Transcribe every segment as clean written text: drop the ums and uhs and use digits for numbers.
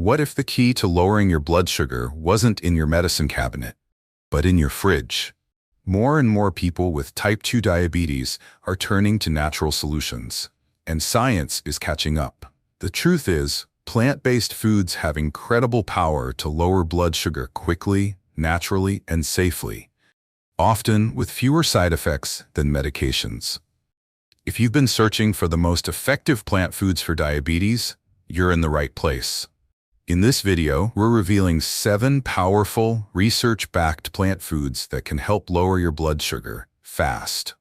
What if the key to lowering your blood sugar wasn't in your medicine cabinet, but in your fridge? More and more people with type 2 diabetes are turning to natural solutions, and science is catching up. The truth is, plant-based foods have incredible power to lower blood sugar quickly, naturally, and safely, often with fewer side effects than medications. If you've been searching for the most effective plant foods for diabetes, you're in the right place. In this video, we're revealing 7 powerful, research-backed plant foods that can help lower your blood sugar fast.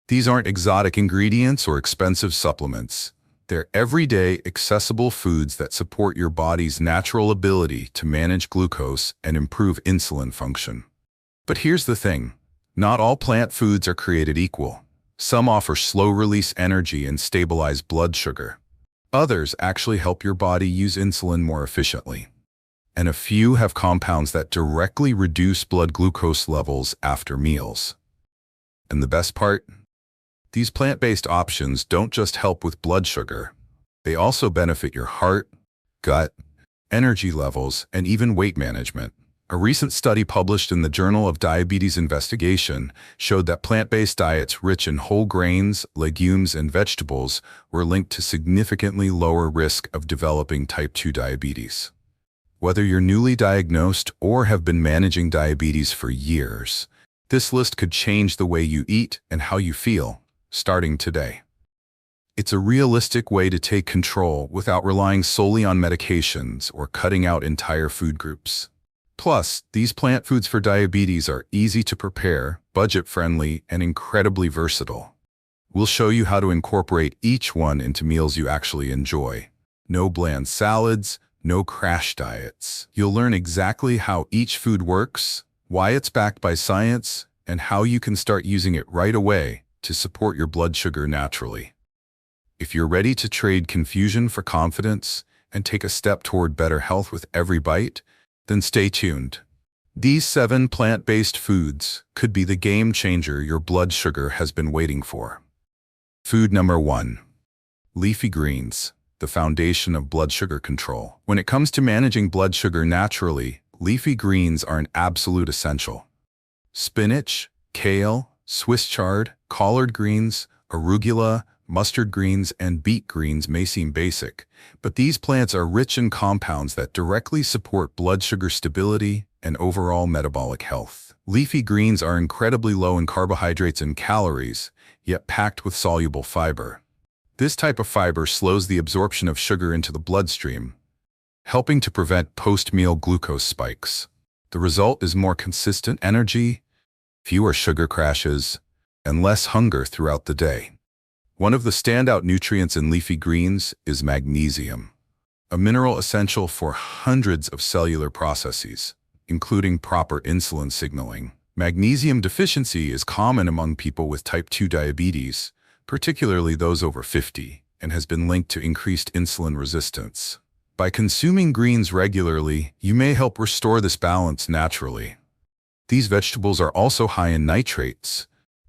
These aren't exotic ingredients or expensive supplements. They're everyday, accessible foods that support your body's natural ability to manage glucose and improve insulin function. But here's the thing. Not all plant foods are created equal. Some offer slow-release energy and stabilize blood sugar. Others actually help your body use insulin more efficiently. And a few have compounds that directly reduce blood glucose levels after meals. And the best part? These plant-based options don't just help with blood sugar. They also benefit your heart, gut, energy levels, and even weight management. A recent study published in the Journal of Diabetes Investigation showed that plant-based diets rich in whole grains, legumes, and vegetables were linked to significantly lower risk of developing type 2 diabetes. Whether you're newly diagnosed or have been managing diabetes for years, this list could change the way you eat and how you feel, starting today. It's a realistic way to take control without relying solely on medications or cutting out entire food groups. Plus, these plant foods for diabetes are easy to prepare, budget-friendly, and incredibly versatile. We'll show you how to incorporate each one into meals you actually enjoy. No bland salads, no crash diets. You'll learn exactly how each food works, why it's backed by science, and how you can start using it right away to support your blood sugar naturally. If you're ready to trade confusion for confidence and take a step toward better health with every bite, then stay tuned. These 7 plant-based foods could be the game changer your blood sugar has been waiting for. Food number 1. Leafy greens, the foundation of blood sugar control. When it comes to managing blood sugar naturally, leafy greens are an absolute essential. Spinach, kale, Swiss chard, collard greens, arugula, mustard greens, and beet greens may seem basic, but these plants are rich in compounds that directly support blood sugar stability and overall metabolic health. Leafy greens are incredibly low in carbohydrates and calories, yet packed with soluble fiber. This type of fiber slows the absorption of sugar into the bloodstream, helping to prevent post-meal glucose spikes. The result is more consistent energy, fewer sugar crashes, and less hunger throughout the day. One of the standout nutrients in leafy greens is magnesium, a mineral essential for hundreds of cellular processes, including proper insulin signaling. Magnesium deficiency is common among people with type 2 diabetes, particularly those over 50, and has been linked to increased insulin resistance. By consuming greens regularly, you may help restore this balance naturally. These vegetables are also high in nitrates,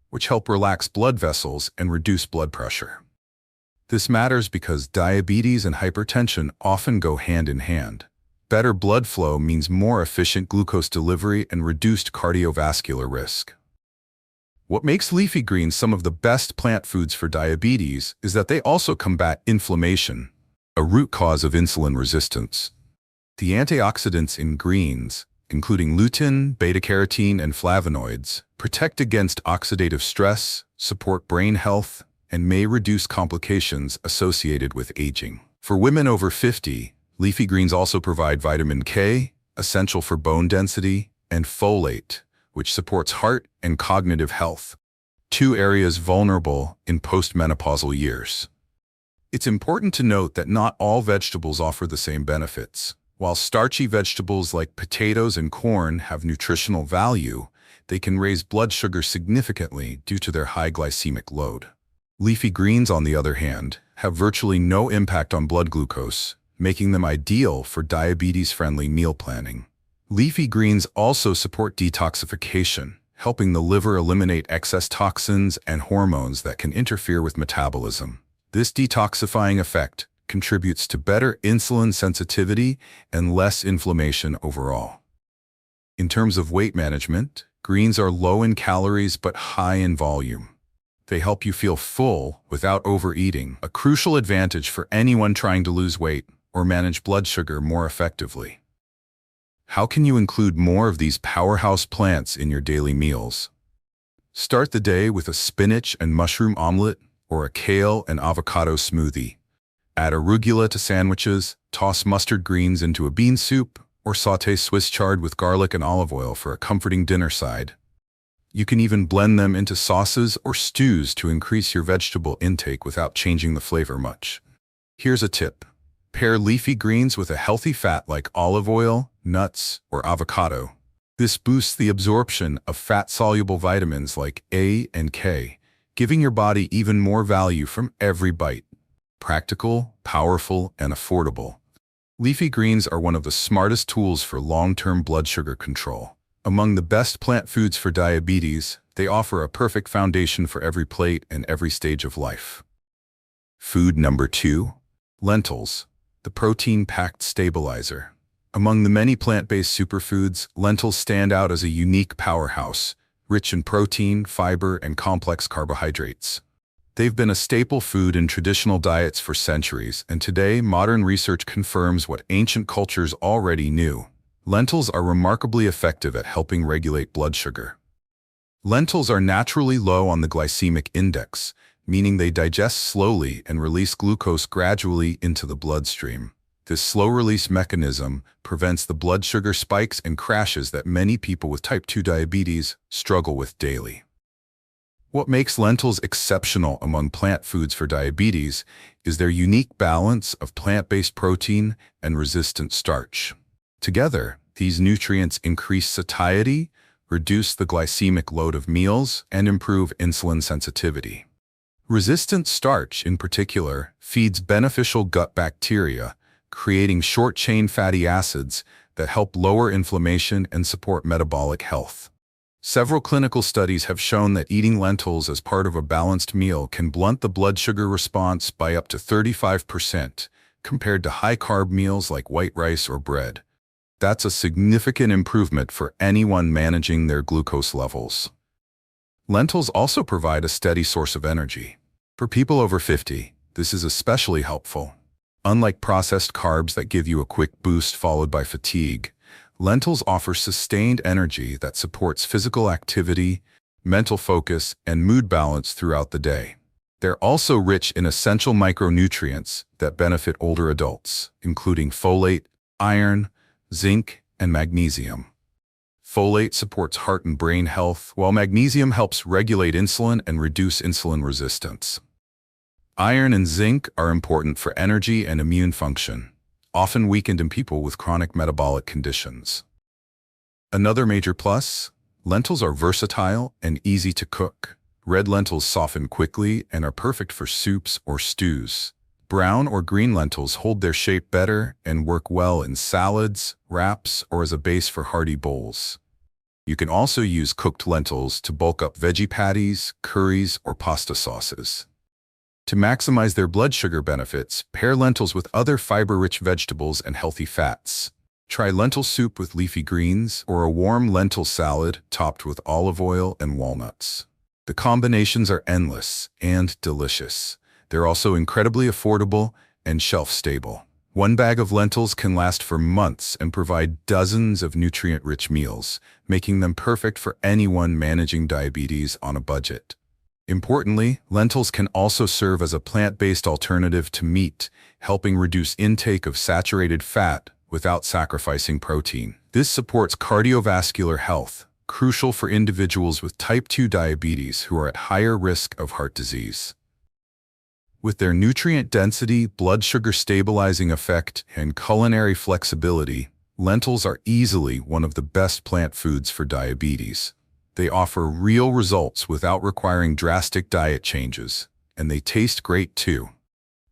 which help relax blood vessels and reduce blood pressure. This matters because diabetes and hypertension often go hand in hand. Better blood flow means more efficient glucose delivery and reduced cardiovascular risk. What makes leafy greens some of the best plant foods for diabetes is that they also combat inflammation, a root cause of insulin resistance. The antioxidants in greens, including lutein, beta-carotene, and flavonoids, protect against oxidative stress, support brain health, and may reduce complications associated with aging. For women over 50, leafy greens also provide vitamin K, essential for bone density, and folate, which supports heart and cognitive health, 2 areas vulnerable in postmenopausal years. It's important to note that not all vegetables offer the same benefits. While starchy vegetables like potatoes and corn have nutritional value, they can raise blood sugar significantly due to their high glycemic load. Leafy greens, on the other hand, have virtually no impact on blood glucose, making them ideal for diabetes-friendly meal planning. Leafy greens also support detoxification, helping the liver eliminate excess toxins and hormones that can interfere with metabolism. This detoxifying effect contributes to better insulin sensitivity and less inflammation overall. In terms of weight management, greens are low in calories but high in volume. They help you feel full without overeating, a crucial advantage for anyone trying to lose weight or manage blood sugar more effectively. How can you include more of these powerhouse plants in your daily meals? Start the day with a spinach and mushroom omelet or a kale and avocado smoothie. Add arugula to sandwiches, toss mustard greens into a bean soup, or sauté Swiss chard with garlic and olive oil for a comforting dinner side. You can even blend them into sauces or stews to increase your vegetable intake without changing the flavor much. Here's a tip. Pair leafy greens with a healthy fat like olive oil, nuts, or avocado. This boosts the absorption of fat-soluble vitamins like A and K, giving your body even more value from every bite. Practical, powerful, and affordable. Leafy greens are one of the smartest tools for long-term blood sugar control. Among the best plant foods for diabetes, they offer a perfect foundation for every plate and every stage of life. Food number 2. Lentils, the protein-packed stabilizer. Among the many plant-based superfoods, lentils stand out as a unique powerhouse, rich in protein, fiber, and complex carbohydrates. They've been a staple food in traditional diets for centuries, and today modern research confirms what ancient cultures already knew. Lentils are remarkably effective at helping regulate blood sugar. Lentils are naturally low on the glycemic index, meaning they digest slowly and release glucose gradually into the bloodstream. This slow-release mechanism prevents the blood sugar spikes and crashes that many people with type 2 diabetes struggle with daily. What makes lentils exceptional among plant foods for diabetes is their unique balance of plant-based protein and resistant starch. Together, these nutrients increase satiety, reduce the glycemic load of meals, and improve insulin sensitivity. Resistant starch, in particular, feeds beneficial gut bacteria, creating short-chain fatty acids that help lower inflammation and support metabolic health. Several clinical studies have shown that eating lentils as part of a balanced meal can blunt the blood sugar response by up to 35% compared to high-carb meals like white rice or bread. That's a significant improvement for anyone managing their glucose levels. Lentils also provide a steady source of energy. For people over 50, this is especially helpful. Unlike processed carbs that give you a quick boost followed by fatigue, lentils offer sustained energy that supports physical activity, mental focus, and mood balance throughout the day. They're also rich in essential micronutrients that benefit older adults, including folate, iron, zinc, and magnesium. Folate supports heart and brain health, while magnesium helps regulate insulin and reduce insulin resistance. Iron and zinc are important for energy and immune function, often weakened in people with chronic metabolic conditions. Another major plus, lentils are versatile and easy to cook. Red lentils soften quickly and are perfect for soups or stews. Brown or green lentils hold their shape better and work well in salads, wraps, or as a base for hearty bowls. You can also use cooked lentils to bulk up veggie patties, curries, or pasta sauces. To maximize their blood sugar benefits, pair lentils with other fiber-rich vegetables and healthy fats. Try lentil soup with leafy greens or a warm lentil salad topped with olive oil and walnuts. The combinations are endless and delicious. They're also incredibly affordable and shelf-stable. One bag of lentils can last for months and provide dozens of nutrient-rich meals, making them perfect for anyone managing diabetes on a budget. Importantly, lentils can also serve as a plant-based alternative to meat, helping reduce intake of saturated fat without sacrificing protein. This supports cardiovascular health, crucial for individuals with type 2 diabetes who are at higher risk of heart disease. With their nutrient density, blood sugar stabilizing effect, and culinary flexibility, lentils are easily one of the best plant foods for diabetes. They offer real results without requiring drastic diet changes, and they taste great too.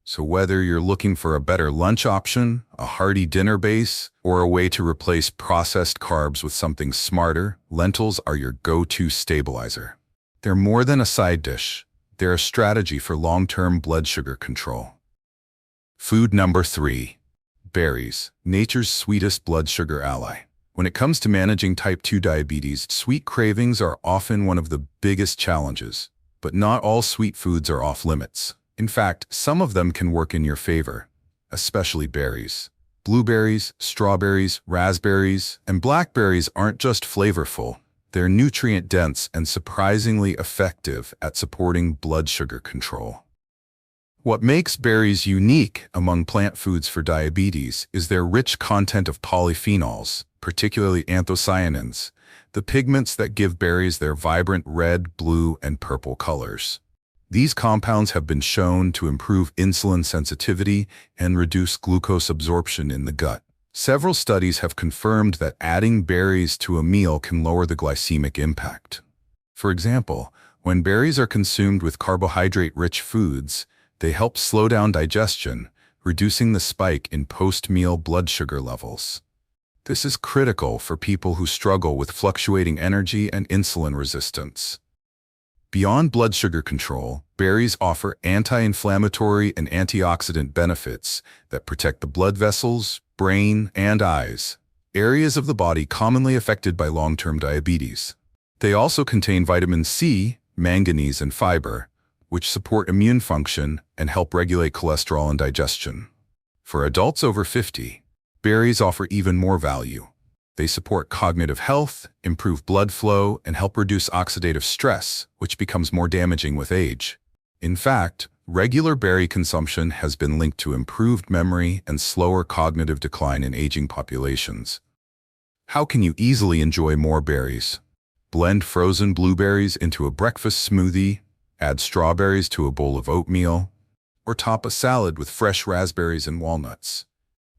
So whether you're looking for a better lunch option, a hearty dinner base, or a way to replace processed carbs with something smarter, lentils are your go-to stabilizer. They're more than a side dish. They're a strategy for long-term blood sugar control. Food number 3. Berries, nature's sweetest blood sugar ally. When it comes to managing type 2 diabetes, sweet cravings are often one of the biggest challenges. But not all sweet foods are off limits. In fact, some of them can work in your favor, especially berries. Blueberries, strawberries, raspberries, and blackberries aren't just flavorful. They're nutrient-dense and surprisingly effective at supporting blood sugar control. What makes berries unique among plant foods for diabetes is their rich content of polyphenols, particularly anthocyanins, the pigments that give berries their vibrant red, blue, and purple colors. These compounds have been shown to improve insulin sensitivity and reduce glucose absorption in the gut. Several studies have confirmed that adding berries to a meal can lower the glycemic impact. For example, when berries are consumed with carbohydrate-rich foods, they help slow down digestion, reducing the spike in post-meal blood sugar levels. This is critical for people who struggle with fluctuating energy and insulin resistance. Beyond blood sugar control, berries offer anti-inflammatory and antioxidant benefits that protect the blood vessels, brain, and eyes, areas of the body commonly affected by long-term diabetes. They also contain vitamin C, manganese, and fiber, which support immune function and help regulate cholesterol and digestion. For adults over 50, berries offer even more value. They support cognitive health, improve blood flow, and help reduce oxidative stress, which becomes more damaging with age. In fact, regular berry consumption has been linked to improved memory and slower cognitive decline in aging populations. How can you easily enjoy more berries? Blend frozen blueberries into a breakfast smoothie, add strawberries to a bowl of oatmeal, or top a salad with fresh raspberries and walnuts.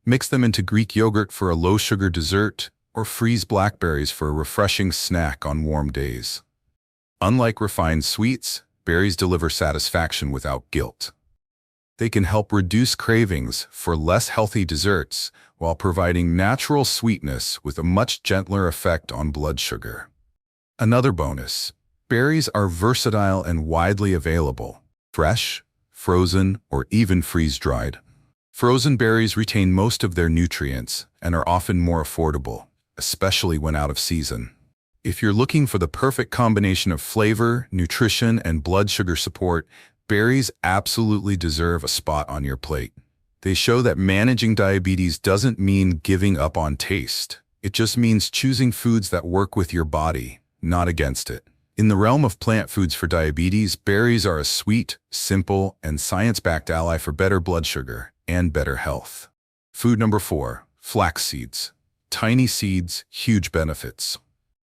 Mix them into Greek yogurt for a low-sugar dessert, or freeze blackberries for a refreshing snack on warm days. Unlike refined sweets, berries deliver satisfaction without guilt. They can help reduce cravings for less healthy desserts while providing natural sweetness with a much gentler effect on blood sugar. Another bonus: berries are versatile and widely available, fresh, frozen, or even freeze-dried. Frozen berries retain most of their nutrients and are often more affordable, especially when out of season. If you're looking for the perfect combination of flavor, nutrition, and blood sugar support, berries absolutely deserve a spot on your plate. They show that managing diabetes doesn't mean giving up on taste. It just means choosing foods that work with your body, not against it. In the realm of plant foods for diabetes, berries are a sweet, simple, and science-backed ally for better blood sugar and better health. Food number 4. Flax seeds. Tiny seeds, huge benefits.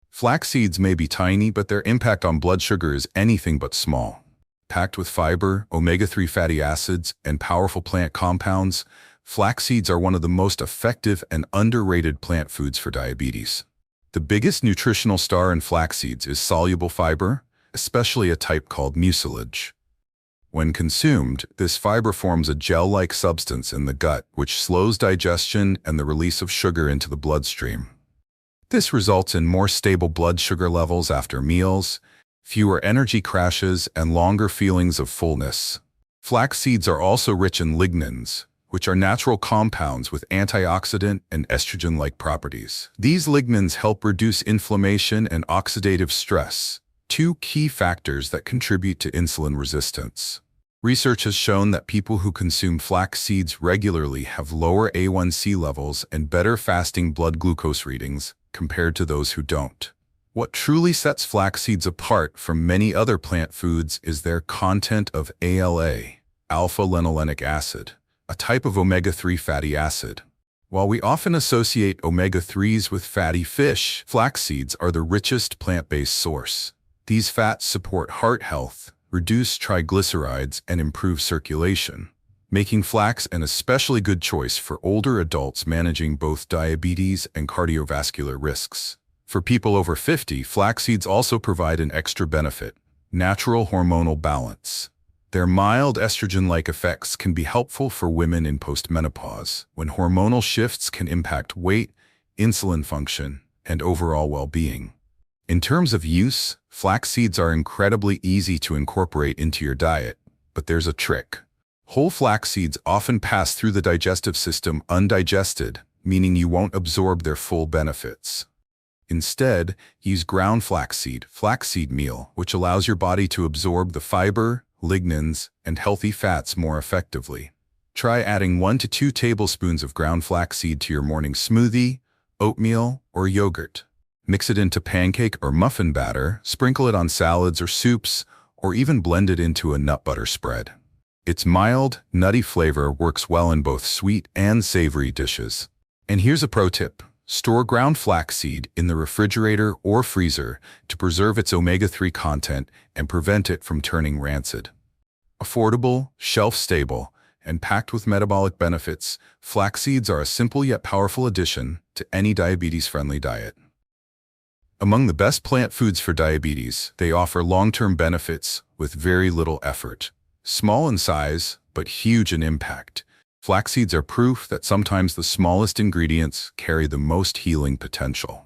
Flax seeds may be tiny, but their impact on blood sugar is anything but small. Packed with fiber, omega-3 fatty acids, and powerful plant compounds, flax seeds are one of the most effective and underrated plant foods for diabetes. The biggest nutritional star in flax seeds is soluble fiber, especially a type called mucilage. When consumed, this fiber forms a gel-like substance in the gut, which slows digestion and the release of sugar into the bloodstream. This results in more stable blood sugar levels after meals, fewer energy crashes, and longer feelings of fullness. Flax seeds are also rich in lignans, which are natural compounds with antioxidant and estrogen-like properties. These lignans help reduce inflammation and oxidative stress, two key factors that contribute to insulin resistance. Research has shown that people who consume flax seeds regularly have lower A1C levels and better fasting blood glucose readings compared to those who don't. What truly sets flax seeds apart from many other plant foods is their content of ALA, alpha-linolenic acid, a type of omega-3 fatty acid. While we often associate omega-3s with fatty fish, flax seeds are the richest plant-based source. These fats support heart health, reduce triglycerides, and improve circulation, making flax an especially good choice for older adults managing both diabetes and cardiovascular risks. For people over 50, flax seeds also provide an extra benefit: natural hormonal balance. Their mild estrogen-like effects can be helpful for women in postmenopause, when hormonal shifts can impact weight, insulin function, and overall well-being. In terms of use, flax seeds are incredibly easy to incorporate into your diet, but there's a trick. Whole flax seeds often pass through the digestive system undigested, meaning you won't absorb their full benefits. Instead, use ground flaxseed meal, which allows your body to absorb the fiber, lignans, and healthy fats more effectively. Try adding 1 to 2 tablespoons of ground flaxseed to your morning smoothie, oatmeal, or yogurt. Mix it into pancake or muffin batter, sprinkle it on salads or soups, or even blend it into a nut butter spread. Its mild, nutty flavor works well in both sweet and savory dishes. And here's a pro tip. Store ground flaxseed in the refrigerator or freezer to preserve its omega-3 content and prevent it from turning rancid. Affordable, shelf-stable, and packed with metabolic benefits, flax seeds are a simple yet powerful addition to any diabetes-friendly diet. Among the best plant foods for diabetes, they offer long-term benefits with very little effort. Small in size, but huge in impact. Flax seeds are proof that sometimes the smallest ingredients carry the most healing potential.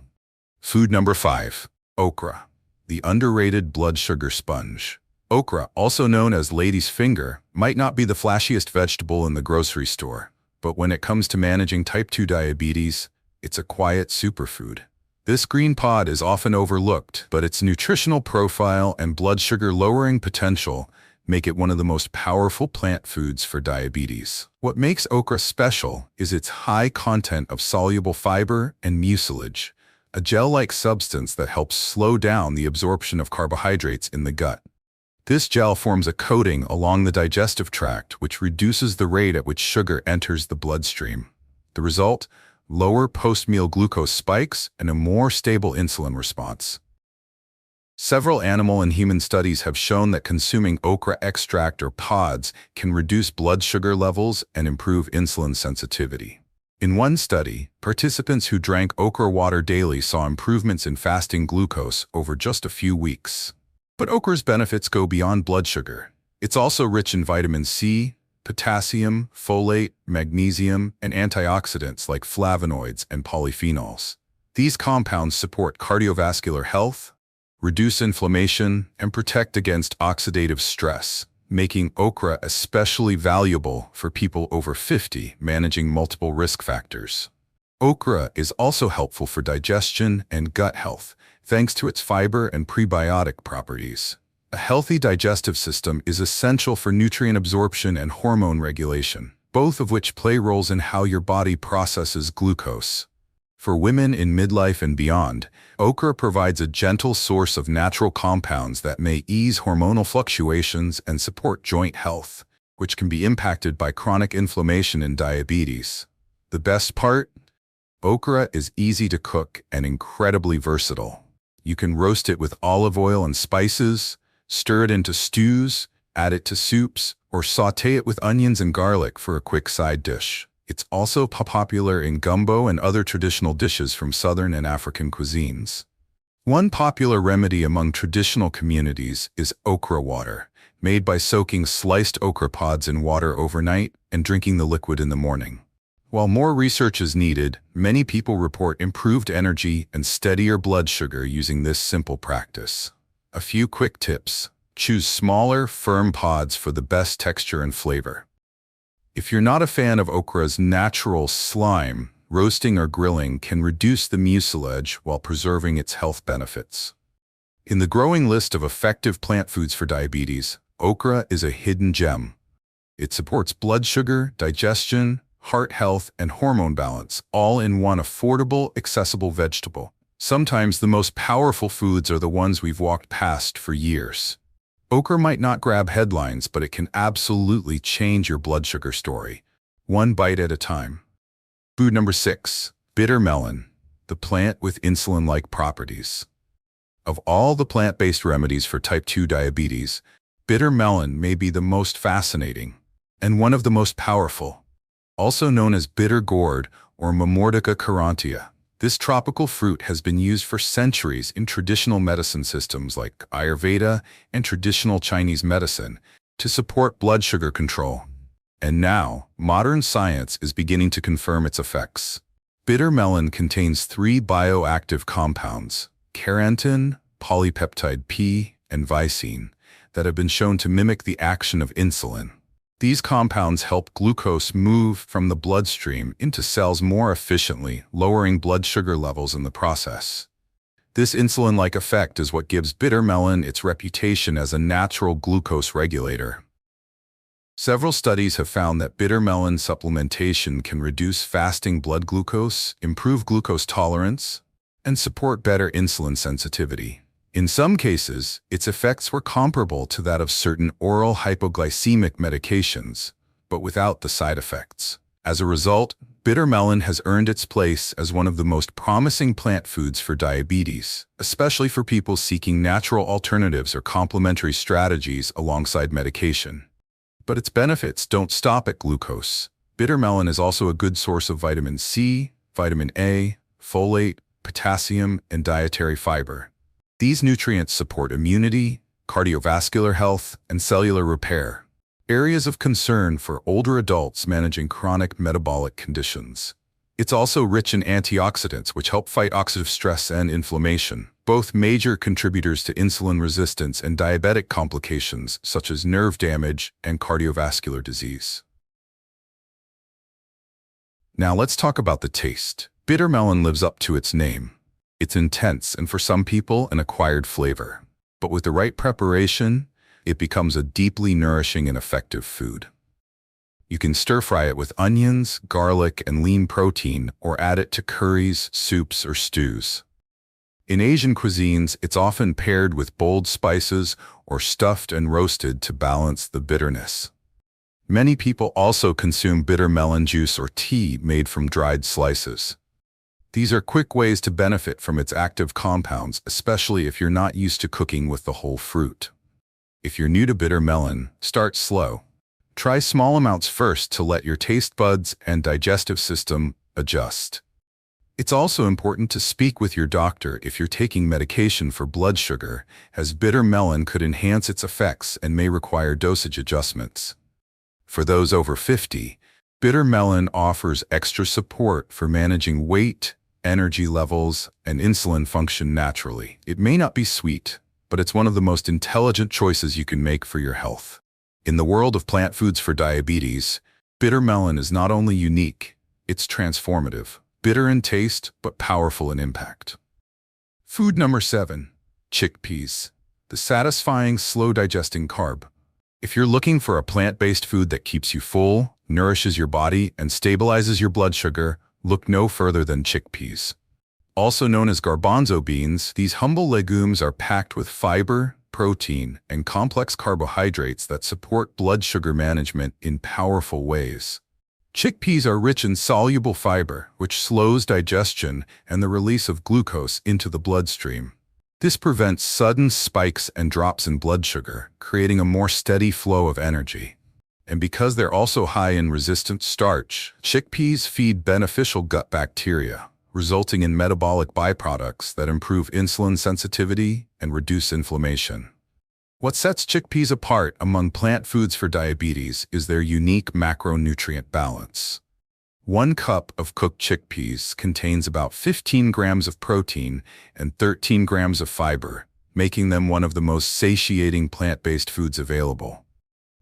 Food number 5. Okra, the underrated blood sugar sponge. Okra, also known as lady's finger, might not be the flashiest vegetable in the grocery store, but when it comes to managing type 2 diabetes, it's a quiet superfood. This green pod is often overlooked, but its nutritional profile and blood sugar lowering potential make it one of the most powerful plant foods for diabetes. What makes okra special is its high content of soluble fiber and mucilage, a gel-like substance that helps slow down the absorption of carbohydrates in the gut. This gel forms a coating along the digestive tract, which reduces the rate at which sugar enters the bloodstream. The result? Lower post-meal glucose spikes and a more stable insulin response. Several animal and human studies have shown that consuming okra extract or pods can reduce blood sugar levels and improve insulin sensitivity. In one study, participants who drank okra water daily saw improvements in fasting glucose over just a few weeks. But okra's benefits go beyond blood sugar. It's also rich in vitamin C, potassium, folate, magnesium, and antioxidants like flavonoids and polyphenols. These compounds support cardiovascular health, reduce inflammation, and protect against oxidative stress, making okra especially valuable for people over 50 managing multiple risk factors. Okra is also helpful for digestion and gut health, thanks to its fiber and prebiotic properties. A healthy digestive system is essential for nutrient absorption and hormone regulation, both of which play roles in how your body processes glucose. For women in midlife and beyond, okra provides a gentle source of natural compounds that may ease hormonal fluctuations and support joint health, which can be impacted by chronic inflammation and diabetes. The best part? Okra is easy to cook and incredibly versatile. You can roast it with olive oil and spices, stir it into stews, add it to soups, or sauté it with onions and garlic for a quick side dish. It's also popular in gumbo and other traditional dishes from Southern and African cuisines. One popular remedy among traditional communities is okra water, made by soaking sliced okra pods in water overnight and drinking the liquid in the morning. While more research is needed, many people report improved energy and steadier blood sugar using this simple practice. A few quick tips. Choose smaller, firm pods for the best texture and flavor. If you're not a fan of okra's natural slime, roasting or grilling can reduce the mucilage while preserving its health benefits. In the growing list of effective plant foods for diabetes, okra is a hidden gem. It supports blood sugar, digestion, heart health, and hormone balance, all in one affordable, accessible vegetable. Sometimes the most powerful foods are the ones we've walked past for years. Okra might not grab headlines, but it can absolutely change your blood sugar story, one bite at a time. Food number 6. Bitter melon, the plant with insulin-like properties. Of all the plant-based remedies for type 2 diabetes, bitter melon may be the most fascinating and one of the most powerful. Also known as bitter gourd or Momordica carrantia, this tropical fruit has been used for centuries in traditional medicine systems like Ayurveda and traditional Chinese medicine to support blood sugar control. And now, modern science is beginning to confirm its effects. Bitter melon contains 3 bioactive compounds, carnitine, polypeptide P, and lysine, that have been shown to mimic the action of insulin. These compounds help glucose move from the bloodstream into cells more efficiently, lowering blood sugar levels in the process. This insulin-like effect is what gives bitter melon its reputation as a natural glucose regulator. Several studies have found that bitter melon supplementation can reduce fasting blood glucose, improve glucose tolerance, and support better insulin sensitivity. In some cases, its effects were comparable to that of certain oral hypoglycemic medications, but without the side effects. As a result, bitter melon has earned its place as one of the most promising plant foods for diabetes, especially for people seeking natural alternatives or complementary strategies alongside medication. But its benefits don't stop at glucose. Bitter melon is also a good source of vitamin C, vitamin A, folate, potassium, and dietary fiber. These nutrients support immunity, cardiovascular health, and cellular repair, areas of concern for older adults managing chronic metabolic conditions. It's also rich in antioxidants which help fight oxidative stress and inflammation, both major contributors to insulin resistance and diabetic complications such as nerve damage and cardiovascular disease. Now let's talk about the taste. Bitter melon lives up to its name. It's intense and for some people an acquired flavor. But with the right preparation, it becomes a deeply nourishing and effective food. You can stir-fry it with onions, garlic, and lean protein, or add it to curries, soups, or stews. In Asian cuisines, it's often paired with bold spices or stuffed and roasted to balance the bitterness. Many people also consume bitter melon juice or tea made from dried slices. These are quick ways to benefit from its active compounds, especially if you're not used to cooking with the whole fruit. If you're new to bitter melon, start slow. Try small amounts first to let your taste buds and digestive system adjust. It's also important to speak with your doctor if you're taking medication for blood sugar, as bitter melon could enhance its effects and may require dosage adjustments. For those over 50, bitter melon offers extra support for managing weight, energy levels, and insulin function naturally. It may not be sweet, but it's one of the most intelligent choices you can make for your health. In the world of plant foods for diabetes, bitter melon is not only unique, it's transformative. Bitter in taste, but powerful in impact. Food number 7. Chickpeas. The satisfying, slow-digesting carb. If you're looking for a plant-based food that keeps you full, nourishes your body, and stabilizes your blood sugar, look no further than chickpeas. Also known as garbanzo beans, these humble legumes are packed with fiber, protein, and complex carbohydrates that support blood sugar management in powerful ways. Chickpeas are rich in soluble fiber, which slows digestion and the release of glucose into the bloodstream. This prevents sudden spikes and drops in blood sugar, creating a more steady flow of energy. And because they're also high in resistant starch, chickpeas feed beneficial gut bacteria, resulting in metabolic byproducts that improve insulin sensitivity and reduce inflammation. What sets chickpeas apart among plant foods for diabetes is their unique macronutrient balance. 1 cup of cooked chickpeas contains about 15 grams of protein and 13 grams of fiber, making them one of the most satiating plant-based foods available.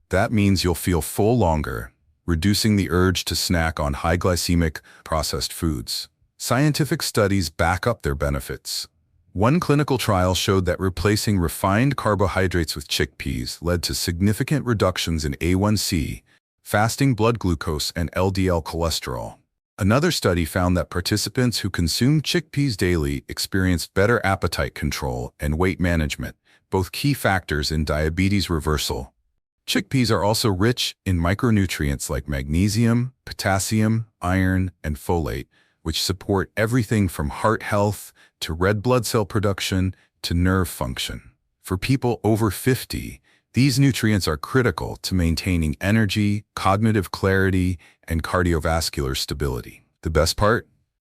That means you'll feel full longer, reducing the urge to snack on high-glycemic, processed foods. Scientific studies back up their benefits. One clinical trial showed that replacing refined carbohydrates with chickpeas led to significant reductions in A1C, fasting blood glucose, and LDL cholesterol. Another study found that participants who consumed chickpeas daily experienced better appetite control and weight management, both key factors in diabetes reversal. Chickpeas are also rich in micronutrients like magnesium, potassium, iron, and folate, which support everything from heart health to red blood cell production to nerve function. For people over 50, these nutrients are critical to maintaining energy, cognitive clarity, and cardiovascular stability. The best part?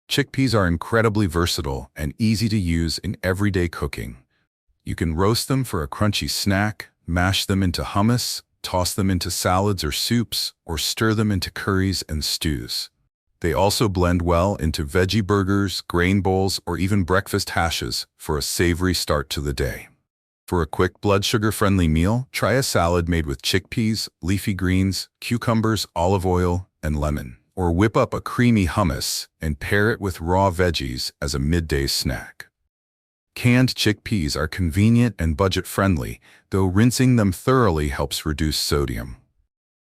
Chickpeas are incredibly versatile and easy to use in everyday cooking. You can roast them for a crunchy snack, mash them into hummus, toss them into salads or soups, or stir them into curries and stews. They also blend well into veggie burgers, grain bowls, or even breakfast hashes for a savory start to the day. For a quick blood sugar-friendly meal, try a salad made with chickpeas, leafy greens, cucumbers, olive oil, and lemon. Or whip up a creamy hummus and pair it with raw veggies as a midday snack. Canned chickpeas are convenient and budget-friendly, though rinsing them thoroughly helps reduce sodium.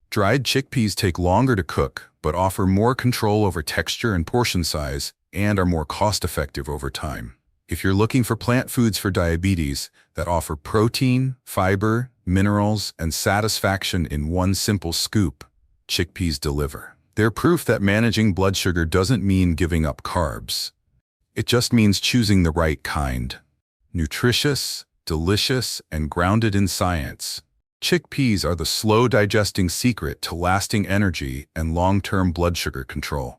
Dried chickpeas take longer to cook, but offer more control over texture and portion size, and are more cost-effective over time. If you're looking for plant foods for diabetes that offer protein, fiber, minerals, and satisfaction in one simple scoop, chickpeas deliver. They're proof that managing blood sugar doesn't mean giving up carbs. It just means choosing the right kind. Nutritious, delicious, and grounded in science. Chickpeas are the slow-digesting secret to lasting energy and long-term blood sugar control.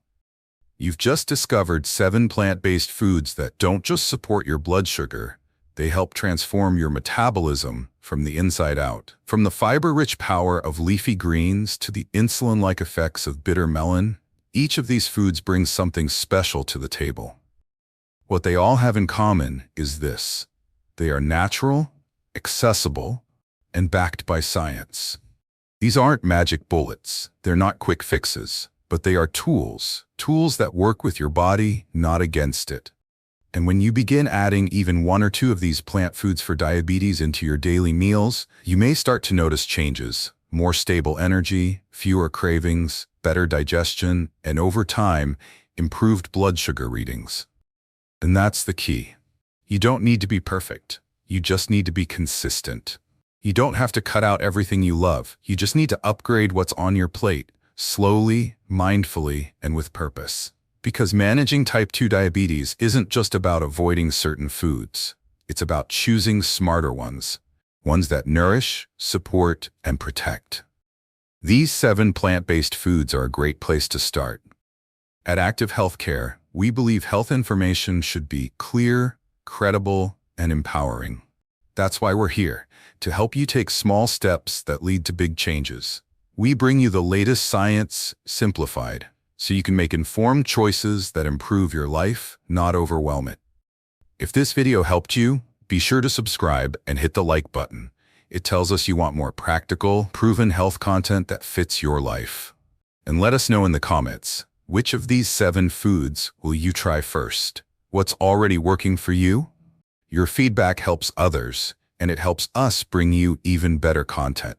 You've just discovered 7 plant-based foods that don't just support your blood sugar, they help transform your metabolism from the inside out. From the fiber-rich power of leafy greens to the insulin-like effects of bitter melon, each of these foods brings something special to the table. What they all have in common is this: they are natural, accessible, and backed by science. These aren't magic bullets, they're not quick fixes, but they are tools that work with your body, not against it. And when you begin adding even 1 or 2 of these plant foods for diabetes into your daily meals, you may start to notice changes: more stable energy, fewer cravings, better digestion, and over time, improved blood sugar readings. And that's the key. You don't need to be perfect. You just need to be consistent. You don't have to cut out everything you love. You just need to upgrade what's on your plate, slowly, mindfully, and with purpose. Because managing type 2 diabetes isn't just about avoiding certain foods. It's about choosing smarter ones that nourish, support, and protect. These 7 plant-based foods are a great place to start. At Active Healthcare, we believe health information should be clear, credible, and empowering. That's why we're here, to help you take small steps that lead to big changes. We bring you the latest science, simplified, so you can make informed choices that improve your life, not overwhelm it. If this video helped you, be sure to subscribe and hit the like button. It tells us you want more practical, proven health content that fits your life. And let us know in the comments, which of these 7 foods will you try first? What's already working for you? Your feedback helps others, and it helps us bring you even better content.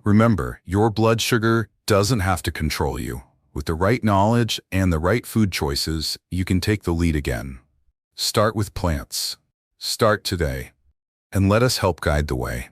Remember, your blood sugar doesn't have to control you. With the right knowledge and the right food choices, you can take the lead again. Start with plants. Start today, and let us help guide the way.